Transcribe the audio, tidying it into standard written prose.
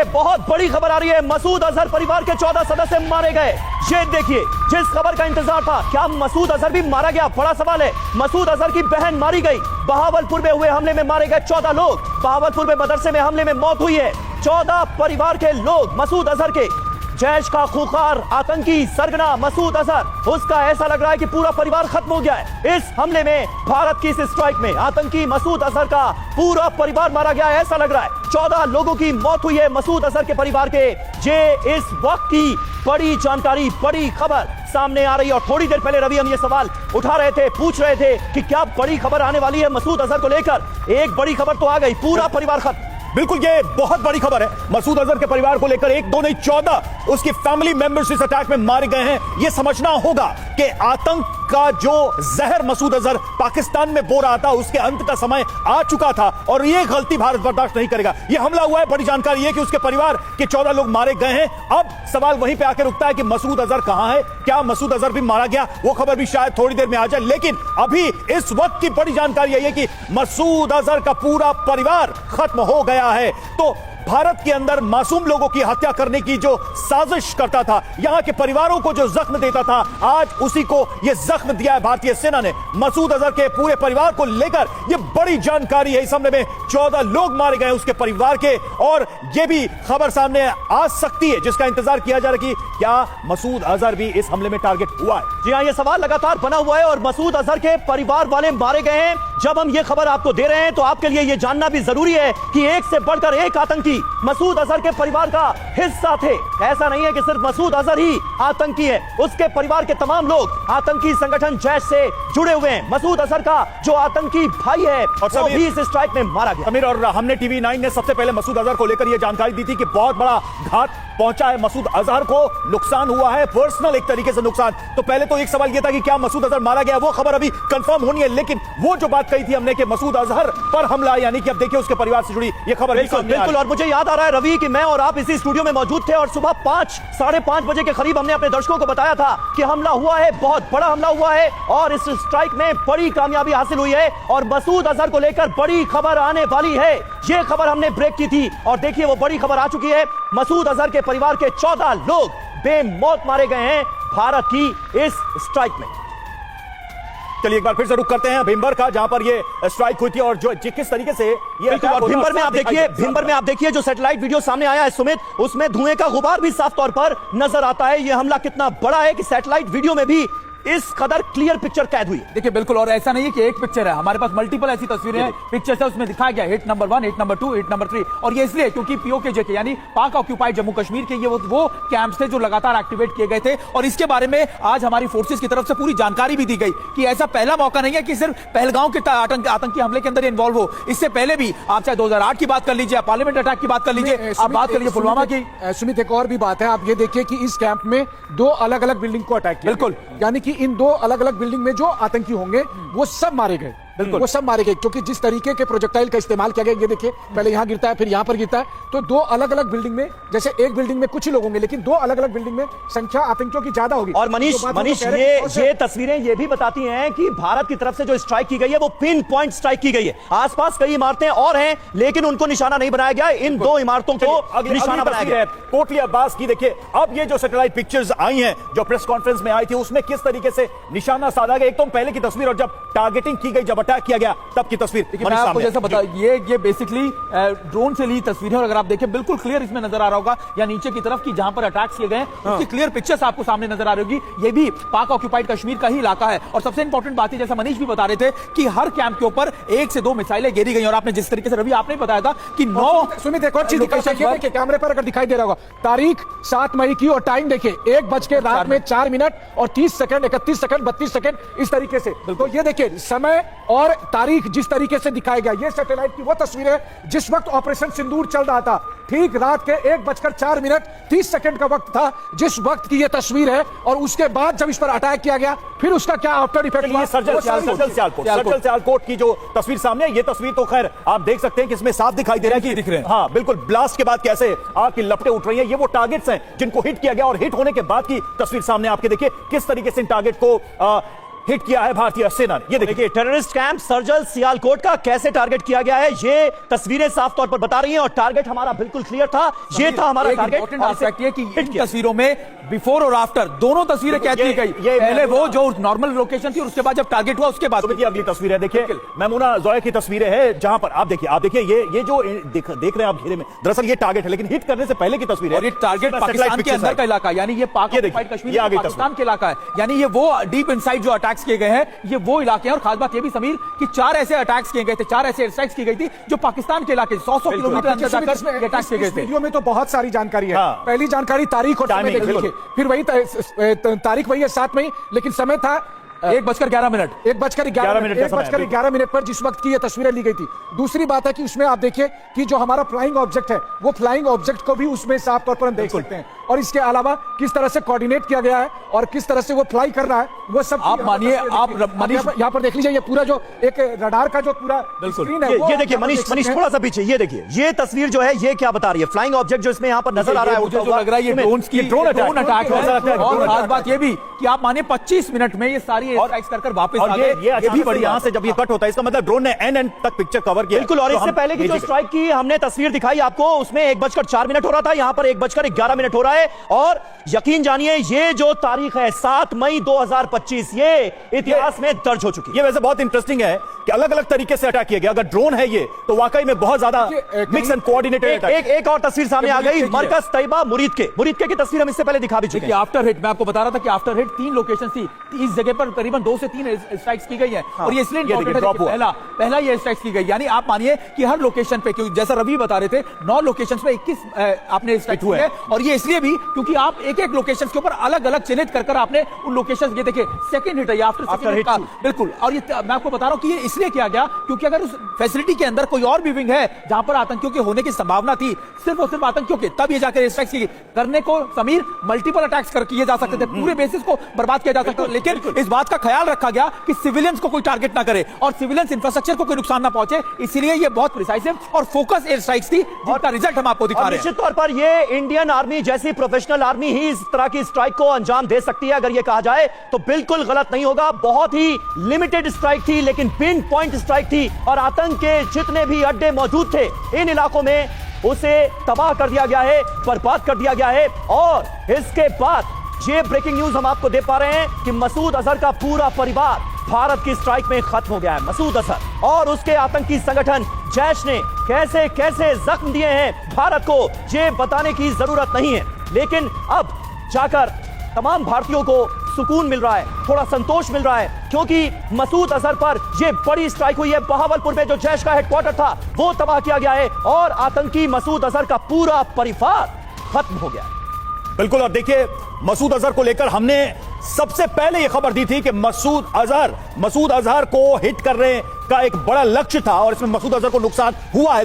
बहुत बड़ी खबर आ रही है। मसूद अजहर परिवार के 14 सदस्य मारे गए। ये देखिए, जिस खबर का इंतजार था, क्या मसूद अजहर भी मारा गया? बड़ा सवाल है। मसूद अजहर की बहन मारी गई। बहावलपुर में हुए हमले में मारे गए 14 लोग। बहावलपुर में मदरसे में हमले में मौत हुई है 14 परिवार के लोग मसूद अजहर के। जैश का खूंखार आतंकी सरगना मसूद अजहर, उसका ऐसा लग रहा है कि पूरा परिवार खत्म हो गया है। इस हमले में, भारत की इस स्ट्राइक में आतंकी मसूद अजहर का पूरा परिवार मारा गया है, ऐसा लग रहा है। 14 लोगों की मौत हुई है मसूद अजहर के परिवार के। ये इस वक्त की बड़ी जानकारी, बड़ी खबर सामने आ रही है। और थोड़ी देर पहले रवि, हम ये सवाल उठा रहे थे, पूछ रहे थे कि क्या बड़ी खबर आने वाली है मसूद अजहर को लेकर। एक बड़ी खबर तो आ गई, पूरा परिवार खत्म। बिल्कुल, ये बहुत बड़ी खबर है। मसूद अजहर के परिवार को लेकर एक दो नहीं 14 उसकी फैमिली मेंबर्स इस अटैक में मारे गए हैं। यह समझना होगा कि आतंक का जो जहर मसूद अजहर पाकिस्तान में बो रहा था, उसके अंत का समय आ चुका था और यह गलती भारत बर्दाश्त नहीं करेगा। यह हमला हुआ है, बड़ी जानकारी यह कि उसके परिवार के 14 लोग मारे गए हैं। अब सवाल वहीं पे आकर रुकता है कि मसूद अजहर कहां है, क्या मसूद अजहर भी मारा गया? वो खबर भी शायद थोड़ी देर में आ जाए, लेकिन अभी इस वक्त की बड़ी जानकारी यह है कि मसूद अजहर का पूरा परिवार खत्म हो गया है। तो भारत के अंदर मासूम लोगों की हत्या करने की जो साजिश करता था, यहां के परिवारों को जो जख्म देता था, आज उसी को यह जख्म दिया है भारतीय सेना ने। मसूद अजहर के पूरे परिवार को लेकर यह बड़ी जानकारी है। इस हमले में 14 लोग मारे गए उसके परिवार के, और यह भी खबर सामने आ सकती है जिसका इंतजार किया जा रहा है कि क्या मसूद अजहर भी इस हमले में टारगेट हुआ है। जी हां, यह सवाल लगातार बना हुआ है और मसूद अजहर के परिवार वाले मारे गए हैं। जब हम यह खबर आपको दे रहे हैं तो आपके लिए यह जानना भी जरूरी है कि एक से बढ़कर एक आतंकी मसूद अजहर के परिवार का हिस्सा थे। ऐसा नहीं है कि सिर्फ मसूद अजहर ही आतंकी है, उसके परिवार के तमाम लोग आतंकी संगठन जैश से जुड़े हुए हैं। मसूद अजहर का जो आतंकी भाई है और वो भी इस स्ट्राइक में मारा गया। समीर, और हमने टीवी 9 ने सबसे पहले मसूद अजहर को लेकर यह जानकारी दी थी कि बहुत बड़ा घात पहुंचा है, मसूद अजहर को नुकसान हुआ है, पर्सनल एक तरीके से नुकसान। तो पहले तो एक सवाल यह था कि क्या मसूद अजहर मारा गया, वो खबर अभी कंफर्म होनी है। लेकिन वो जो बात कही थी हमने कि मसूद अजहर पर हमला, यानी कि अब देखिए उसके परिवार से जुड़ी ये खबर बिल्कुल। और मुझे याद आ रहा है रवि कि मैं और आप इसी स्टूडियो में मौजूद थे और सुबह 5, साढ़े 5 बजे के करीब हमने अपने दर्शकों को बताया था कि हमला हुआ है, बहुत बड़ा हमला हुआ है और इस स्ट्राइक में बड़ी कामयाबी हासिल हुई है और मसूद अजहर को लेकर बड़ी खबर आने वाली है। ये खबर हमने ब्रेक की थी और देखिए वो बड़ी खबर आ चुकी है। मसूद अजहर के परिवार के 14 लोग बेमौत मारे गए हैं भारत की इस स्ट्राइक में। चलिए एक बार फिर से रुक करते हैं भिंबर का, जहां पर ये स्ट्राइक हुई थी और जो किस तरीके से ये भिंबर में आप देखिए जो सैटेलाइट वीडियो सामने आया है सुमित, उसमें धुएं का गुबार भी साफ तौर पर नजर आता है। यह हमला कितना बड़ा है कि सैटेलाइट वीडियो में भी इस कदर क्लियर पिक्चर कैद हुई। देखिए बिल्कुल, और ऐसा नहीं है कि एक पिक्चर है, हमारे पास मल्टीपल ऐसी तस्वीरें हैं, पिक्चर्स है, उसमें दिखाया गया hit number 1, hit number 2, hit number 3। और ये इसलिए क्योंकि पीओके के यानी पाक ऑक्यूपाइड जम्मू कश्मीर के ये वो कैंप्स थे जो लगातार एक्टिवेट किए गए थे। और इसके बारे में आज हमारी फोर्सेस की तरफ से पूरी जानकारी भी दी गई कि ऐसा पहला मौका नहीं है कि सिर्फ पहलगांव के आतंकी हमले के अंदर इन्वॉल्व हो। इससे पहले भी आप चाहे 2008 की बात कर लीजिए, आप पार्लियामेंट अटैक की बात कर लीजिए, आप बात कर लीजिए पुलवामा की। सुमित, एक और भी बात है, आप ये देखिए कि इस कैंप में 2 अलग-अलग बिल्डिंग को अटैक किया। बिल्कुल, यानी कि इन 2 अलग-अलग बिल्डिंग में जो आतंकी होंगे वो सब मारे गए। वो सब मारे गए क्योंकि जिस तरीके के प्रोजेक्टाइल का इस्तेमाल किया गया, ये देखिए पहले यहां गिरता है फिर यहां पर गिरता है। तो 2 अलग-अलग बिल्डिंग में, जैसे एक बिल्डिंग में कुछ ही लोग होंगे लेकिन 2 अलग-अलग बिल्डिंग में संख्या आतंकियों की ज्यादा होगी। और मनीष ये तस्वीरें ये भी बताती हैं कि भारत की तरफ से जो स्ट्राइक की गई है वो पिन पॉइंट स्ट्राइक की गई है। आसपास कई इमारतें और हैं लेकिन उनको निशाना नहीं बनाया गया, इन 2 इमारतों को निशाना बनाया गया। कोटली अब्बास की देखिए, अब ये जो सैटेलाइट पिक्चर्स आई हैं जो प्रेस कॉन्फ्रेंस में आई थी, उसमें किस तरीके से निशाना साधा गया। एक तो पहले की तस्वीर और जब टारगेटिंग की गई, जब अटैक किया गया तब की तस्वीर। मैं आपको जैसा बता, ये बेसिकली ड्रोन से ली तस्वीर है और अगर आप देखें बिल्कुल क्लियर इसमें नजर आ रहा होगा, या नीचे की तरफ की जहां पर अटैक्स किए गए उसकी क्लियर पिक्चर्स आपको सामने नजर आ रही होगी। ये भी पाक ऑक्यूपाइड कश्मीर का ही इलाका है। और सबसे इंपॉर्टेंट बात है, जैसा मनीष भी बता रहे थे, कि हर कैंप के ऊपर 1 से 2 मिसाइलें गिरी गई। और आपने जिस तरीके से रवि आपने बताया था कि 9 सुमित, एक और चीज देखिए कैमरे पर अगर दिखाई दे रहा होगा, तारीख 7 मई की और टाइम देखिए 1 बज के रात में 4 मिनट और 30 सेकंड, 31 सेकंड, 32 सेकंड, इस तरीके से। तो ये देखिए समय और तारीख जिस तरीके से दिखाया गया, ये सैटेलाइट की वो तस्वीर है जिस वक्त ऑपरेशन सिंदूर चल रहा था। ठीक रात के 1:04:30 का वक्त था जिस वक्त की ये तस्वीर है। और उसके बाद जब इस पर अटैक किया गया फिर उसका क्या आफ्टर इफेक्ट हुआ। सर्जिकल सियालकोट की जो तस्वीर सामने है, ये तस्वीर तो खैर आप देख सकते हैं कि इसमें साफ दिखाई दे रहा है कि दिख रहे हैं, हाँ बिल्कुल, ब्लास्ट के बाद कैसे आग की लपटें उठ रही हैं। ये वो टारगेट्स हैं जिनको हिट किया गया और हिट होने के बाद की तस्वीर सामने आपके देखिए किस तरीके से इन टारगेट को हिट किया है भारतीय सेना ने। ये देखिए टेररिस्ट कैंप सर्जल सियालकोट का कैसे टारगेट किया गया है, ये तस्वीरें साफ तौर पर बता रही हैं और टारगेट हमारा बिल्कुल क्लियर था। ये था हमारा टारगेट। इंपॉर्टेंट एस्पेक्ट ये कि इन तस्वीरों में बिफोर और आफ्टर दोनों तस्वीरें कैद की गई। पहले वो जो नॉर्मल लोकेशन थी और उसके बाद जब टारगेट हुआ उसके बाद अगली तस्वीर है, देखिए मैमूना जोया की तस्वीरें हैं जहां पर आप देखिए ये जो देख रहे हैं आप घेरे में, दरअसल ये टारगेट है, लेकिन हिट करने से पहले की तस्वीर है। और ये टारगेट पाकिस्तान के अंदर का इलाका, यानी ये पाक ऑक्युपाइड कश्मीर पाकिस्तान के इलाका है, यानी ये वो डीप इनसाइड जो अटैक्स किए गए हैं ये वो इलाके हैं। और खास बात ये भी समीर कि 4 ऐसे अटैक्स किए गए थे, 4 ऐसे एयर स्ट्राइक्स की गई थी जो पाकिस्तान के इलाके 100 किलोमीटर अंदर जाकर अटैक किए गए थे। वीडियो में तो बहुत सारी जानकारी है। हाँ। पहली जानकारी तारीख और समय देख लीजिए, फिर वही तारीख वही है 7 मई, लेकिन समय था 1:11। 1:11 पर जिस वक्त की ये तस्वीरें ली गई थी। दूसरी बात है कि उसमें आप देखिए कि जो हमारा फ्लाइंग ऑब्जेक्ट है वो फ्लाइंग ऑब्जेक्ट को भी उसमें साफ तौर पर हम देख सकते हैं, और इसके अलावा किस तरह से कोऑर्डिनेट किया गया है और किस तरह से वो फ्लाई कर रहा है वो सब आप मानिए। आप मनीष यहाँ पर देख लीजिए, ये पूरा जो एक रडार का जो पूरा स्क्रीन है ये देखिए मनीष थोड़ा सा पीछे, ये देखिए ये तस्वीर जो है ये क्या बता रही है, फ्लाइंग ऑब्जेक्ट जो इसमें यहाँ पर नजर आ रहा है, मुझे जो लग रहा है ये ड्रोन अटैक है। और खास बात ये भी कि आप मानिए 25 मिनट में ये सारी एयर स्ट्राइक्स कर वापस आ गए। ये भी बड़ी यहां से जब ये कट होता है इसका मतलब ड्रोन ने एंड तक पिक्चर कवर किया। बिल्कुल। और इससे पहले की जो स्ट्राइक की हमने तस्वीर दिखाई आपको उसमें 1:04 हो रहा था, यहां पर 1:11 हो रहा है। और यकीन जानिए ये जो तारीख है 7 मई 2025 ये इतिहास में दर्ज हो चुकी है। ये वैसे बहुत इंटरेस्टिंग है कि अलग अलग तरीके से अटैक किया गया। अगर ड्रोन है ये तो वाकई में बहुत ज्यादा मिक्स एंड कोऑर्डिनेटेड अटैक। एक और तस्वीर सामने आ गई, मरकज तैयबा मुरीद के की तस्वीर हम इससे पहले दिखा भी चुके हैं। आफ्टर हिट मैं आपको बता रहा था कि आफ्टर हिट 3 लोकेशन थी, इस जगह पर करीबन 2 से 3 स्ट्राइक्स की गई है। और ये इसलिए पहला ये स्ट्राइक्स की गई, यानी आप मानिए कि हर लोकेशन पे, क्योंकि जैसा रवि बता रहे थे 9 लोकेशन पे 21 आपने स्ट्राइक हुए हैं। और ये इसलिए भी क्योंकि आप एक एक लोकेशन के ऊपर अलग अलग चिन्हित कर आपने उन लोकेशन, ये देखिए सेकंड हिट है आफ्टर हिट का, बिल्कुल। और ये मैं आपको बता रहा हूं कि ये इसलिए किया गया क्योंकि अगर उस फैसिलिटी के अंदर कोई और भी विंग है जहां पर आतंकियों के होने की संभावना थी, सिर्फ और सिर्फ आतंकियों के, तब ये जाकर स्ट्राइक्स करने को समीर मल्टीपल अटैक्स किए जा सकते थे, पूरे बेसिस को बर्बाद किया जा सकता था। लेकिन इस बात का ख्याल रखा गया कि सिविलियंस को कोई टारगेट ना करे और सिविलियंस इंफ्रास्ट्रक्चर को कोई नुकसान ना पहुंचे, इसलिए ये बहुत प्रिसाइसिव और फोकस एयर स्ट्राइक्स थी जिसका रिजल्ट हम आपको दिखा रहे हैं। निश्चित तौर पर ये इंडियन आर्मी जैसी प्रोफेशनल आर्मी ही इस तरह की स्ट्राइक को अंजाम दे सकती है। अगर ये कहा जाए तो बिल्कुल गलत नहीं होगा। बहुत ही लिमिटेड स्ट्राइक थी लेकिन पिन पॉइंट स्ट्राइक थी और आतंक के जितने भी अड्डे मौजूद थे इन इलाकों में उसे तबाह कर दिया गया है, बर्बाद कर दिया गया है। और इसके बाद ये ब्रेकिंग न्यूज हम आपको दे पा रहे हैं कि मसूद अजहर का पूरा परिवार भारत की स्ट्राइक में खत्म हो गया है। मसूद अजहर और उसके आतंकी संगठन जैश ने कैसे कैसे जख्म दिए हैं भारत को ये बताने की जरूरत नहीं है, लेकिन अब जाकर तमाम भारतीयों को सुकून मिल रहा है, थोड़ा संतोष मिल रहा है, क्योंकि मसूद अजहर पर यह बड़ी स्ट्राइक हुई है। बहावलपुर में जो जैश का हेडक्वार्टर था वो तबाह किया गया है और आतंकी मसूद अजहर का पूरा परिवार खत्म हो गया है। बिल्कुल। और देखिए मसूद अजहर को लेकर हमने सबसे पहले यह खबर दी थी कि मसूद अजहर को हिट करने का एक बड़ा लक्ष्य था और इसमें मसूद अजहर को नुकसान हुआ है।